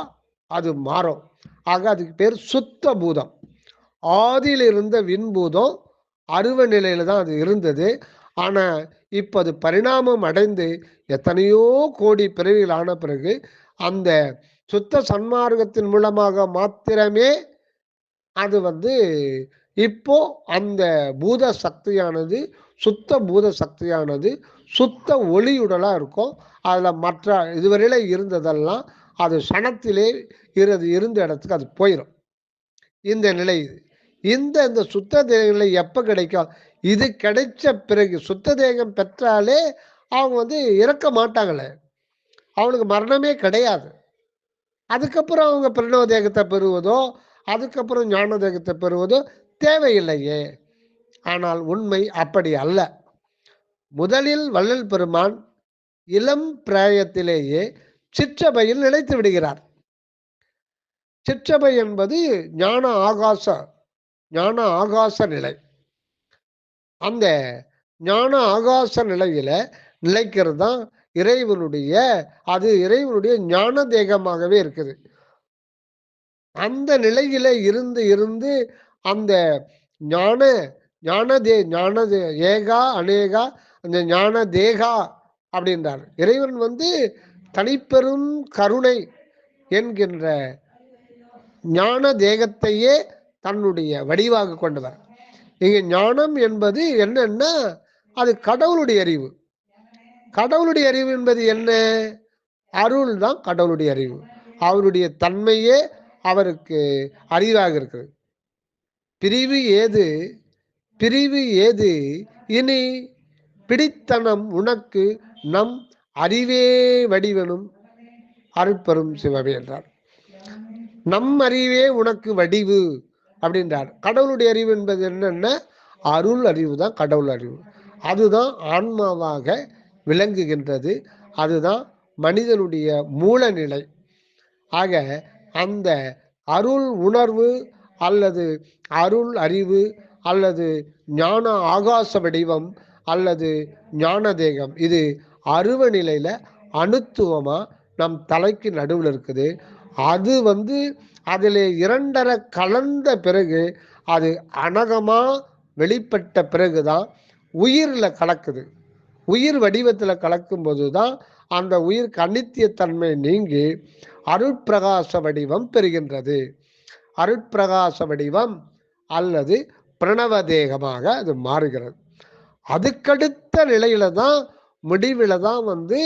அது மாறும். ஆக அதுக்கு பேர் சுத்த பூதம். ஆதியில் இருந்த விண்பூதம் அருவ நிலையில தான் அது இருந்தது. ஆனா இப்ப அது பரிணாமம் அடைந்து எத்தனையோ கோடி பிறவிகள் ஆன பிறகு அந்த சுத்த சன்மார்க்கத்தின் மூலமாக மாத்திரமே அது வந்து இப்போ அந்த பூத சக்தியானது, சுத்த பூத சக்தியானது சுத்த ஒளியுடலா இருக்கும். அதுல மற்ற இதுவரையில இருந்ததெல்லாம் அது சனத்திலே இருந்த இடத்துக்கு அது போயிடும். இந்த நிலை இந்த இந்த சுத்த தேகங்களை எப்ப கிடைக்கும்? இது கிடைச்ச பிறகு, சுத்த தேகம் பெற்றாலே அவங்க வந்து இறக்க மாட்டாங்களே, அவனுக்கு மரணமே கிடையாது. அதுக்கப்புறம் அவங்க பிரணவ தேகத்தை பெறுவதோ, அதுக்கப்புறம் ஞான தேகத்தை பெறுவதோ தேவையில்லையே. ஆனால் உண்மை அப்படி அல்ல. முதலில் வள்ளல் பெருமான் இளம் பிராயத்திலேயே சிற்றபையில் நிலைத்து விடுகிறார். சிற்றபை என்பது ஞான ஆகாச நிலை. அந்த ஞான ஆகாச நிலையில நிலைக்கிறது தான் இறைவனுடைய, அது இறைவனுடைய ஞான தேகமாகவே இருக்குது. அந்த நிலையில இருந்து இருந்து அந்த ஞான ஏகா அநேகா அந்த ஞான தேகா அப்படின்றார். இறைவன் வந்து தனிப்பெரும் கருணை என்கின்ற ஞான தேகத்தையே தன்னுடைய வடிவாக கொண்டவர். இங்க ஞானம் என்பது என்னன்னா அது கடவுளுடைய அறிவு. கடவுளுடைய அறிவு என்பது என்ன? அருள் தான் கடவுளுடைய அறிவு. அவருடைய தன்மையே அவருக்கு அறிவாக இருக்குது. பிரிவு ஏது இனி பிடித்தனம் உனக்கு நம் அறிவே வடிவனும் அருட்பெரும் சிவமே என்றார். நம் அறிவே உனக்கு வடிவு அப்படின்றார். கடவுளுடைய அறிவு என்பது என்னன்னா அருள் அறிவு தான் கடவுள் அறிவு. அதுதான் ஆன்மாவாக விளங்குகின்றது. அதுதான் மனிதனுடைய மூலநிலை. ஆக அந்த அருள் உணர்வு அல்லது அருள் அறிவு அல்லது ஞான ஆகாச வடிவம் அல்லது ஞான தேகம், இது அருவ நிலையில அணுத்துவமா நம் தலைக்கு நடுவில் இருக்குது. அது வந்து அதில் இரண்டரை கலந்த பிறகு அது அனகமா வெளிப்பட்ட பிறகுதான் உயிரில் கலக்குது. உயிர் வடிவத்தில் கலக்கும் போதுதான் அந்த உயிர் அநித்தியத்தன்மை நீங்கி அருட்பிரகாச வடிவம் பெறுகின்றது. அருட்பிரகாச வடிவம் அல்லது பிரணவ தேகமாக அது மாறுகிறது. அதுக்கடுத்த நிலையில தான், முடிவில் தான் வந்து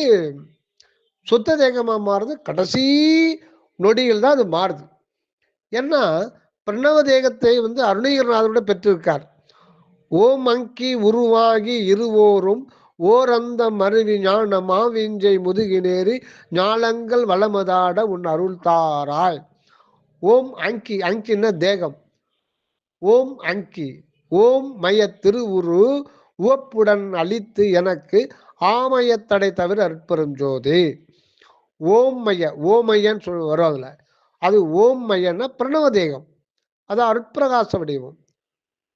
சுத்த தேகமா மாறுது. கடைசி நொடியில் தான் அது மாறுது. ஏன்னா பிரணவ தேகத்தை வந்து அருணகிரிநாதரோட பெற்றிருக்கார். ஓம் அங்கி உருவாகி இருவோரும் ஓரந்த மருவி ஞான மாவிஞ்சை முதுகினேறி ஞாலங்கள் வளமதாட உன் அருள் தாராய். ஓம் அங்கி, அங்கின தேகம். ஓம் அங்கி, ஓம் மய திருவுரு உவப்புடன் அளித்து எனக்கு ஆமயத்தடை தவிர அற்பெரும் ஜோதி. ஓம்மைய ஓமையன்னு சொல்லி வரும் அதுல. அது ஓம்மையன்னா பிரணவ தேகம், அது அருட்பிரகாச வடிவம்.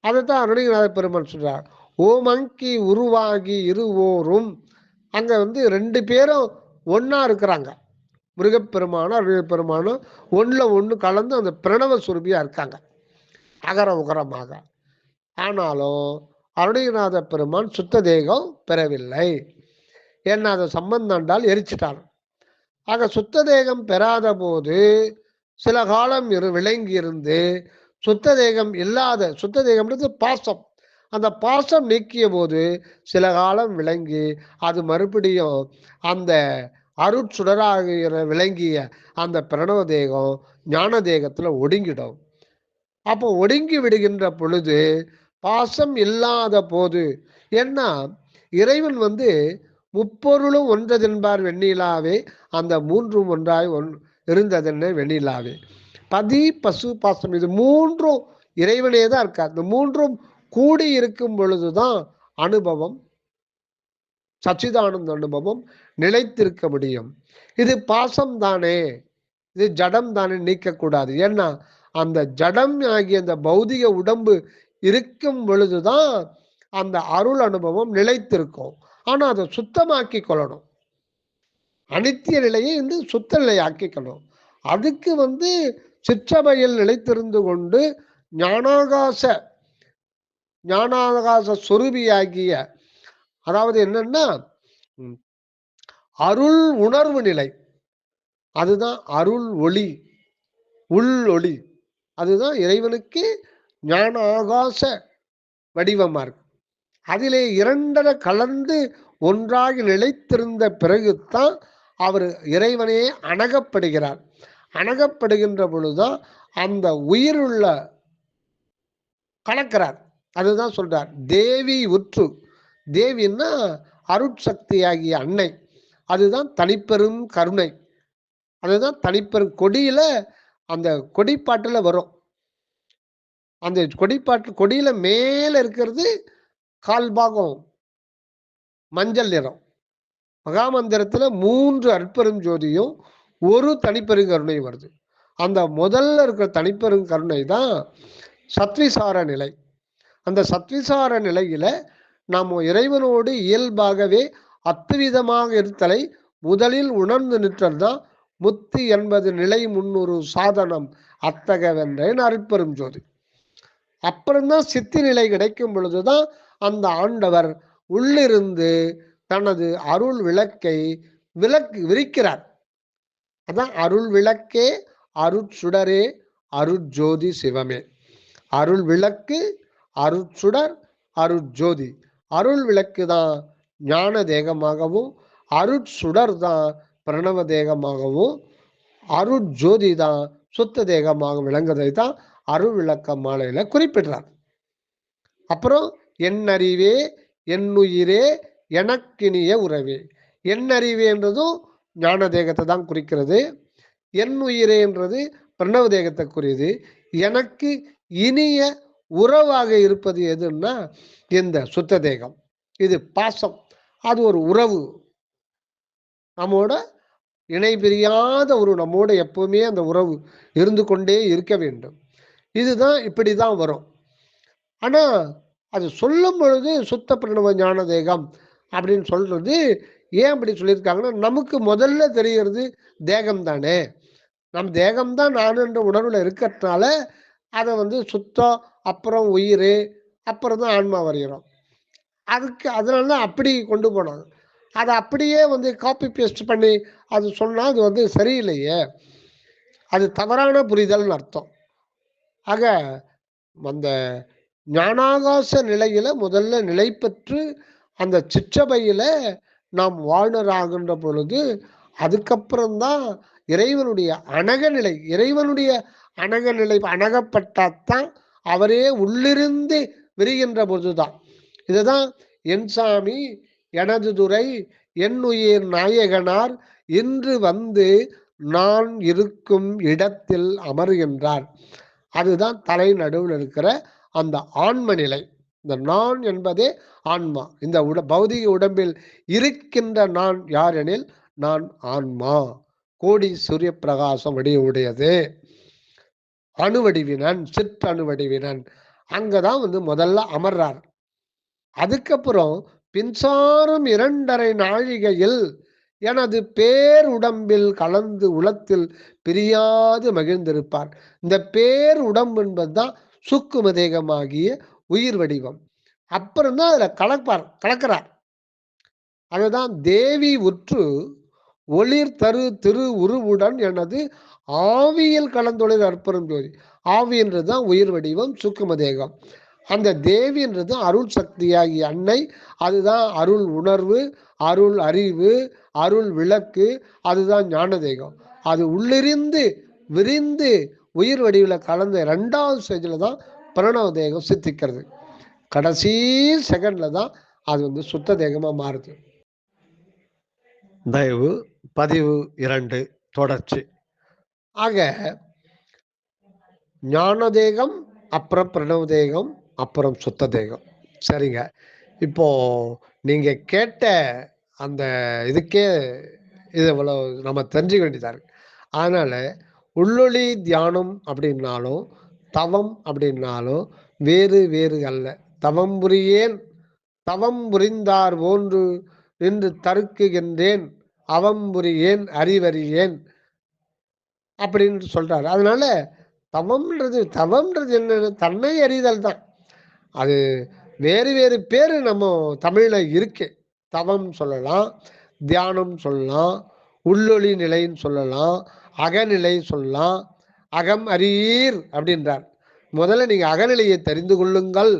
அதைத்தான் அருணகிரிநாத பெருமான் சொல்றார். ஓமங்கி உருவாகி இருவோரும். அங்க வந்து 2 பேரும் ஒன்னா இருக்கிறாங்க. முருகப்பெருமானும் அருள் பெருமானும் ஒண்ணுல ஒண்ணு கலந்து அந்த பிரணவ சுரபியா இருக்காங்க, அகர உகரமாக. ஆனாலும் அருணகிரிநாத பெருமான் சுத்த தேகம் பெறவில்லை. ஏன்னா அதை சம்பந்தாண்டால் எரிச்சிட்டான். ஆக சுத்த தேகம் பெறாத போது சில காலம் விளங்கி இருந்து சுத்த தேகம் இல்லாத, சுத்த தேகம்ன்றது பாசம், அந்த பாசம் நீக்கிய போது சில காலம் விளங்கி அது மறுபடியும் அந்த அருட்சுடராகிற விளங்கிய அந்த பிரணவ தேகம் ஞான தேகத்துல ஒடுங்கிடும். அப்போ ஒடுங்கி விடுகின்ற பொழுது பாசம் இல்லாத போது என்ன, இறைவன் வந்து முப்பொருளும் ஒன்றதென்பார் வெண்ணிலாவே, அந்த மூன்றும் ஒன்றாய் இருந்ததென்ன வெண்ணிலாவே. பதி பசு பாசம் இது மூன்றும் இறைவனே தான் இருக்கா. இந்த மூன்றும் கூடி இருக்கும் பொழுதுதான் அனுபவம், சச்சிதானந்த அனுபவம் நிலைத்திருக்க முடியும். இது பாசம் தானே, இது ஜடம் தானே, நீக்கக்கூடாது. ஏன்னா அந்த ஜடம் ஆகிய அந்த பௌதிக உடம்பு இருக்கும் பொழுதுதான் அந்த அருள் அனுபவம் நிலைத்திருக்கும். ஆனா அதை சுத்தமாக்கி கொள்ளணும். அனித்திய நிலையை வந்து சுத்த நிலை ஆக்கிக்கணும். அதுக்கு வந்து சிற்றபையில் நிலைத்திருந்து கொண்டு ஞானாகாச சொரூபியாகிய, அதாவது என்னன்னா அருள் உணர்வு நிலை, அதுதான் அருள் ஒளி, உள் ஒளி. அதுதான் இறைவனுக்கு ஞான ஆகாச வடிவமா இருக்கு. அதிலே இரண்டரை கலந்து ஒன்றாகி நிலைத்திருந்த பிறகுதான் அவர் இறைவனே அணகப்படுகிறார். அணகப்படுகின்ற பொழுதுதான் அந்த உயிருள்ள கலக்கிறார். அதுதான் சொல்றார் தேவி உற்று. தேவின்னா அருட்சக்தியாகிய அன்னை, அதுதான் தனிப்பெரும் கருணை. அதுதான் தனிப்பெரும் கொடியில, அந்த கொடிப்பாட்டுல வரும். அந்த கொடிப்பாட்டு கொடியில மேல இருக்கிறது கால் பாகம் மஞ்சள் நிறம். மகாமந்திரத்துல 3 அற்பெரும் ஜோதியும் ஒரு தனிப்பெரும் கருணை வருது. அந்த முதல்ல இருக்கிற தனிப்பெரும் கருணை தான் சத்விசார நிலை. அந்த சத்விசார நிலையில நாம் இறைவனோடு இயல்பாகவே அத்துவிதமாக இருத்தலை முதலில் உணர்ந்து நிற்றல் தான் முத்தி என்பது நிலை முன்னொரு சாதனம் அத்தகவென்றேன் அருட்பெரும் ஜோதி. அப்புறம்தான் சித்தி நிலை கிடைக்கும் பொழுதுதான் அந்த ஆண்டவர் உள்ளிருந்து தனது அருள் விளக்கை விரிக்கிறார். அதான் அருள் விளக்கே அருட்சுடரே அருட்ஜோதி சிவமே. அருள் விளக்கு, அருட்சுடர், அருட்ஜோதி. அருள் விளக்கு தான் ஞான தேகமாகவும், அருட்சுடர் தான் பிரணவ தேகமாகவும், அருட்ஜோதி தான் சுத்த தேகமாக விளங்குவதை தான் அருள் விளக்க மாலையில குறிப்பிடுறார். அப்புறம் என்னறிவே என்னுயிரே எனக்கினிய உறவே. என்னறிவே என்றதும் ஞான தேகத்தை தான் குறிக்கிறது. என் உயிரே என்றது பிரணவ தேகத்தை குறியது. எனக்கு இனிய உறவாக இருப்பது எதுன்னா இந்த சுத்த தேகம். இது பாசம், அது ஒரு உறவு, நம்மோட இணை பிரியாத ஒரு, நம்மோட எப்பவுமே அந்த உறவு இருந்து கொண்டே இருக்க வேண்டும். இதுதான் இப்படிதான் வரும். ஆனா அது சொல்லும் பொழுது சுத்த பிரணவ ஞான தேகம் அப்படின்னு சொல்றது ஏன் அப்படி சொல்லியிருக்காங்கன்னா, நமக்கு முதல்ல தெரிகிறது தேகம் தானே, நம் தேகம்தான் நான் என்ற உணர்வுல இருக்கிறதுனால அதை வந்து சுத்தம், அப்புறம் உயிர், அப்புறம் தான் ஆன்மா வருகிறோம். அதுக்கு அதனால தான் அப்படி கொண்டு போனாங்க. அதை அப்படியே வந்து காப்பி பேஸ்ட் பண்ணி அது சொன்னா அது வந்து சரியில்லையே, அது தவறான புரிதல்னு அர்த்தம். ஆக அந்த ஞானாகாச நிலையில முதல்ல நிலை பெற்று அந்த சிற்றபையில நாம் வாழ்நராகின்ற பொழுது அதுக்கப்புறம்தான் இறைவனுடைய அணகநிலை, இறைவனுடைய அணகநிலை அணகப்பட்டாத்தான் அவரே உள்ளிருந்து விரிகின்ற பொழுதுதான். இதுதான் என் சாமி எனது துறை என் உயிர் நாயகனார் இன்று வந்து நான் இருக்கும் இடத்தில் அமர்கின்றார். அதுதான் தலை நடுவில் இருக்கிற அந்த ஆன்ம நிலை. இந்த நான் என்பதே ஆன்மா. இந்த பௌதிக உடம்பில் இருக்கின்ற நான் யார் எனில் நான் ஆன்மா. கோடி சூரிய பிரகாசம் வடிவுடையது, அணுவடிவினன், சிற்றணுவடிவினன். அங்கதான் முதல்ல அமர்றார். அதுக்கப்புறம் பின்சாரும் 2½ நாழிகையில் எனது பேருடம்பில் கலந்து உளத்தில் பிரியாது மகிழ்ந்திருப்பார். இந்த பேருடம்பு என்பதுதான் சூக்கும தேகமாகிய உயிர் வடிவம். அப்புறம் தான் அதுல கலக்கிறார். அதுதான் தேவி உற்று ஒளிர் தரு திரு உருவுடன் எனது ஆவியில் கலந்தொழில் அற்புறம் ஜோதி. ஆவின்றதுதான் உயிர் வடிவம், சூக்கும தேகம். அந்த தேவின்றது அருள் சக்தியாகிய அன்னை. அதுதான் அருள் உணர்வு, அருள் அறிவு, அருள் விளக்கு. அதுதான் ஞான தேகம். அது உள்ளிருந்து விரிந்து உயிர் வடிவில் கலந்த 2வது ஸ்டேஜில் தான் பிரணவ தேகம் சித்திக்கிறது. கடைசி செகண்ட்ல தான் அது சுத்த தேகமா மாறுது. தயவு பதிவு 2 தொடர்ச்சி. ஆக ஞான தேகம், அப்புறம் பிரணவ தேகம், அப்புறம் சுத்த தேகம். சரிங்க. இப்போ நீங்க கேட்ட அந்த இதுக்கே இது இவ்வளவு நம்ம தெரிஞ்சுக்க வேண்டியதா இருக்கு. அதனால உள்ளொளி தியானம் அப்படின்னாலும் தவம் அப்படின்னாலும் வேறு வேறு அல்ல. தவம் புரியேன் தவம் புரிந்தார் போன்று நின்று தருக்குகின்றேன் அவம் புரியேன் அறிவறியேன் அப்படின்னு சொல்றாரு. அதனால தவம்ன்றது என்னன்னு தன்னை அறிதல் தான். அது வேறு வேறு பேரு நம்ம தமிழ்ல இருக்கு. தவம் சொல்லலாம், தியானம் சொல்லலாம், உள்ளொளி நிலைன்னு சொல்லலாம், அகநிலை சொல்லலாம். அகம் அறியீர் அப்படின்றார். முதல்ல நீங்க அகநிலையை தெரிந்து கொள்ளுங்கள்,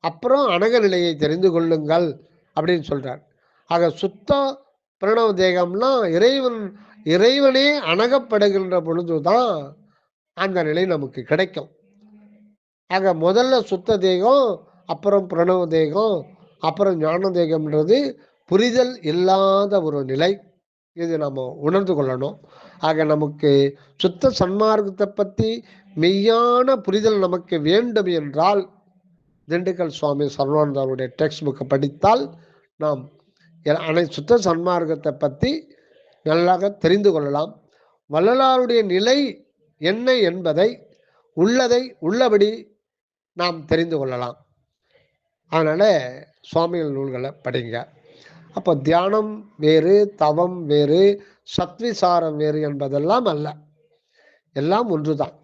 அப்புறம் அனகநிலையை தெரிந்து கொள்ளுங்கள் அப்படின்னு சொல்றார். ஆக சுத்த பிரணவ தேகம்னா இறைவனே அணகப்படுகின்ற பொழுதுதான் அந்த நிலை நமக்கு கிடைக்கும். ஆக முதல்ல சுத்த தேகம், அப்புறம் பிரணவ தேகம், அப்புறம் ஞான தேகம்ன்றது புரிதல் இல்லாத ஒரு நிலை. இது நம்ம உணர்ந்து கொள்ளணும். ஆக நமக்கு சுத்த சன்மார்க்கத்தை பற்றி மெய்யான புரிதல் நமக்கு வேண்டும் என்றால் திண்டுக்கல் சுவாமி சரவணானந்தருடைய டெக்ஸ்ட் புக்கை படித்தால் நாம் சுத்த சன்மார்க்கத்தை பற்றி நல்லாக தெரிந்து கொள்ளலாம். வள்ளலாருடைய நிலை என்ன என்பதை உள்ளதை உள்ளபடி நாம் தெரிந்து கொள்ளலாம். அதனால சுவாமிகள் நூல்களை படிங்க. அப்போ தியானம் வேறு, தவம் வேறு, சத்விசாரம் வேறு என்பதெல்லாம் அல்ல. எல்லாம் ஒன்றுதான்.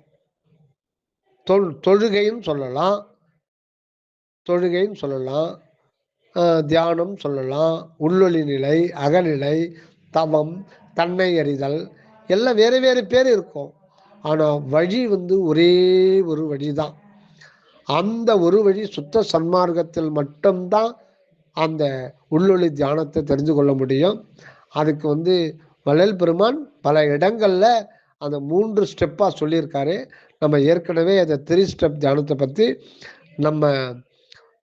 தொழுகைன்னு சொல்லலாம், தியானம் சொல்லலாம், உள்ளொளி நிலை, அகநிலை, தவம், தன்னை அறிதல் எல்லாம் வேறு வேறு பேர் இருக்கும். ஆனால் வழி ஒரே ஒரு வழிதான். அந்த ஒரு வழி சுத்த சன்மார்க்கத்தில் மட்டும்தான் அந்த உள்ளொளி தியானத்தை தெரிந்து கொள்ள முடியும். அதுக்கு வள்ளல் பெருமான் பல இடங்கள்ல அந்த 3 ஸ்டெப்பா சொல்லியிருக்காரு. நம்ம ஏற்கனவே அந்த 3 ஸ்டெப் தியானத்தை பற்றி நம்ம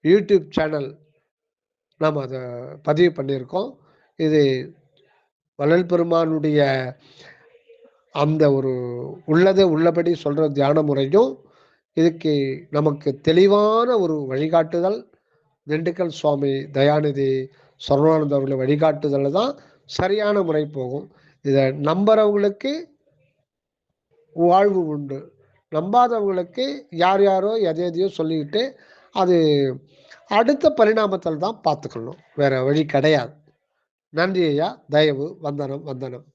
யூடியூப் சேனல் நாம் அதை பதிவு பண்ணியிருக்கோம். இது வள்ளல் பெருமானுடைய அந்த ஒரு உள்ளதை உள்ளபடி சொல்ற தியான முறையும் இதுக்கு நமக்கு தெளிவான ஒரு வழிகாட்டுதல் திண்டுக்கல் சுவாமி தயாநிதி சரவணானந்த அவர்களை வழிகாட்டுதல் தான் சரியான முறை போகும். இதை நம்புறவங்களுக்கு வாழ்வு உண்டு, நம்பாதவங்களுக்கு யார் யாரோ எதையோ சொல்லிக்கிட்டு அது அடுத்த பரிணாமத்தில் தான் பார்த்துக்கணும், வேற வழி கிடையாது. நன்றி ஐயா. தயவு. வந்தனம்.